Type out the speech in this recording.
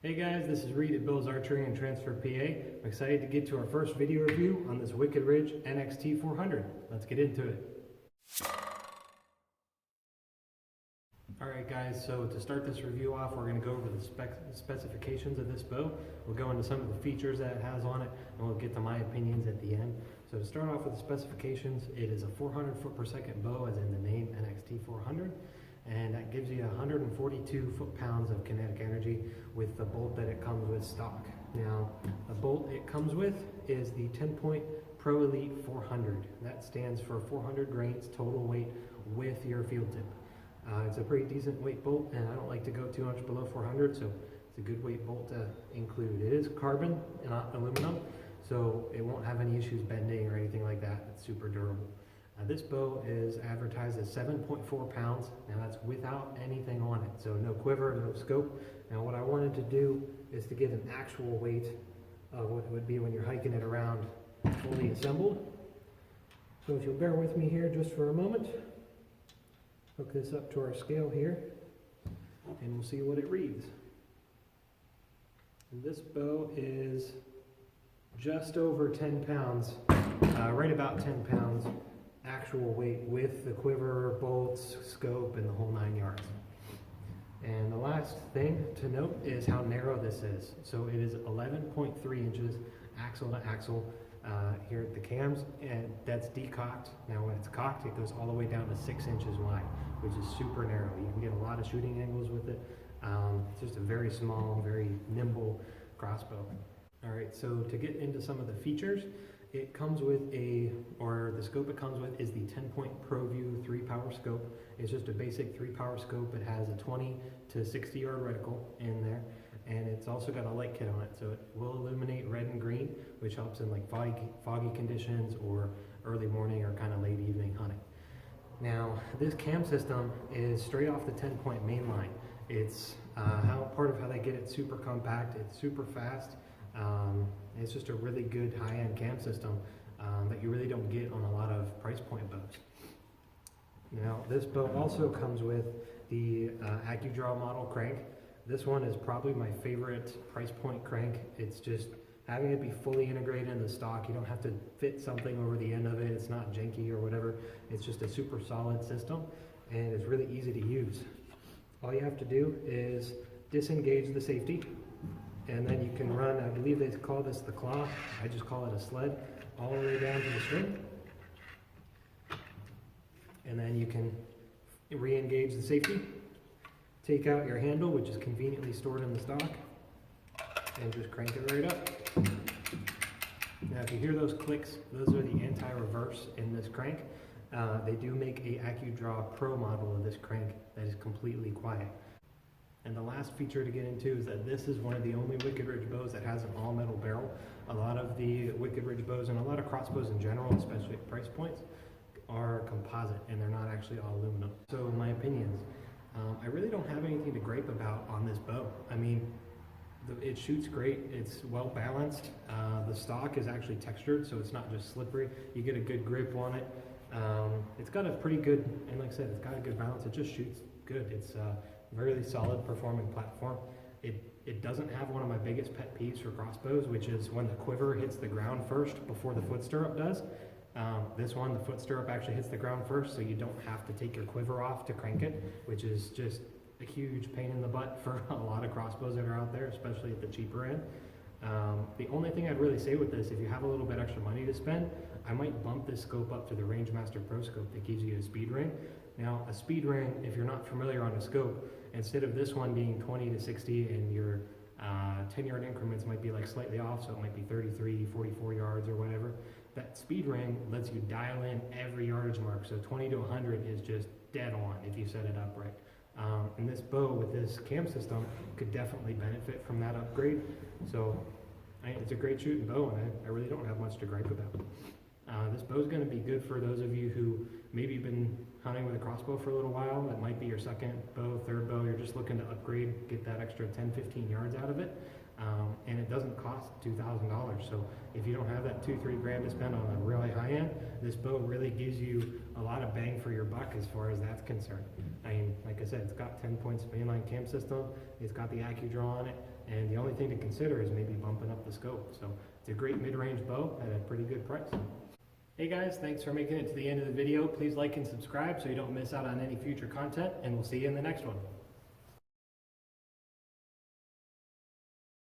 Hey guys, this is Reed at Bill's Archery and Transfer PA. I'm excited to get to our first video review on this Wicked Ridge NXT400. Let's get into it. Alright guys, so to start this review off, we're going to go over the specifications of this bow. We'll go into some of the features that it has on it, and we'll get to my opinions at the end. So to start off with the specifications, it is a 400 foot per second bow, as in the name NXT400. And that gives you 142 foot-pounds of kinetic energy with the bolt that it comes with stock. Now, the bolt it comes with is the 10-point Pro Elite 400. That stands for 400 grains total weight with your field tip. It's a pretty decent weight bolt, and I don't like to go too much below 400, so it's a good weight bolt to include. It is carbon, not aluminum, so it won't have any issues bending or anything like that. It's super durable. This bow is advertised as 7.4 pounds. Now that's without anything on it, so no quiver, no scope. Now what I wanted to do is to get an actual weight of what it would be when you're hiking it around fully assembled. So if you'll bear with me here just for a moment, hook this up to our scale here, and we'll see what it reads. And this bow is just over 10 pounds, right about 10 pounds. Actual weight with the quiver, bolts, scope, and the whole 9 yards. And the last thing to note is how narrow this is. So it is 11.3 inches axle to axle here at the cams, and that's decocked. Now when it's cocked, it goes all the way down to 6 inches wide, which is super narrow. You can get a lot of shooting angles with it. It's just a very small, very nimble crossbow. All right, so to get into some of the features, it comes with the scope it comes with is the 10-point ProView 3-power scope. It's just a basic 3-power scope. It has a 20 to 60 yard reticle in there, and it's also got a light kit on it, so it will illuminate red and green, which helps in like foggy conditions or early morning or kind of late evening hunting. Now, this cam system is straight off the 10-point main line. It's part of how they get it super compact. It's super fast. It's just a really good high-end cam system that you really don't get on a lot of price point bows. Now, this bow also comes with the AccuDraw model crank. This one is probably my favorite price point crank. It's just having it be fully integrated in the stock. You don't have to fit something over the end of it. It's not janky or whatever. It's just a super solid system, and it's really easy to use. All you have to do is disengage the safety, and then you can run, I believe they call this the claw, I just call it a sled, all the way down to the string. And then you can re-engage the safety, take out your handle, which is conveniently stored in the stock, and just crank it right up. Now if you hear those clicks, those are the anti-reverse in this crank. They do make a AccuDraw Pro model of this crank that is completely quiet. And the last feature to get into is that this is one of the only Wicked Ridge bows that has an all-metal barrel. A lot of the Wicked Ridge bows, and a lot of crossbows in general, especially at price points, are composite, and they're not actually all aluminum. So my opinions, I really don't have anything to gripe about on this bow. I mean, it shoots great, it's well balanced, the stock is actually textured, so it's not just slippery. You get a good grip on it. It's got a pretty good, and like I said, it's got a good balance. It just shoots good. It's very solid performing platform. It doesn't have one of my biggest pet peeves for crossbows, which is when the quiver hits the ground first before the foot stirrup does. This one, the foot stirrup actually hits the ground first, so you don't have to take your quiver off to crank it, which is just a huge pain in the butt for a lot of crossbows that are out there, especially at the cheaper end. The only thing I'd really say with this, if you have a little bit extra money to spend, I might bump this scope up to the Rangemaster Pro scope that gives you a speed ring. Now, a speed ring, if you're not familiar on a scope, instead of this one being 20 to 60 and your 10-yard increments might be like slightly off, so it might be 33, 44 yards or whatever, that speed ring lets you dial in every yardage mark. So 20 to 100 is just dead on if you set it up right. And this bow with this cam system could definitely benefit from that upgrade. So it's a great shooting bow, and I really don't have much to gripe about. This bow is going to be good for those of you who maybe been hunting with a crossbow for a little while. That might be your second bow, third bow. You're just looking to upgrade, get that extra 10, 15 yards out of it. And it doesn't cost $2,000. So if you don't have that $2-3 grand to spend on a really high end, this bow really gives you a lot of bang for your buck as far as that's concerned. I mean, like I said, it's got 10 points mainline cam system. It's got the AccuDraw on it. And the only thing to consider is maybe bumping up the scope. So it's a great mid-range bow at a pretty good price. Hey guys, thanks for making it to the end of the video. Please like and subscribe so you don't miss out on any future content, and we'll see you in the next one.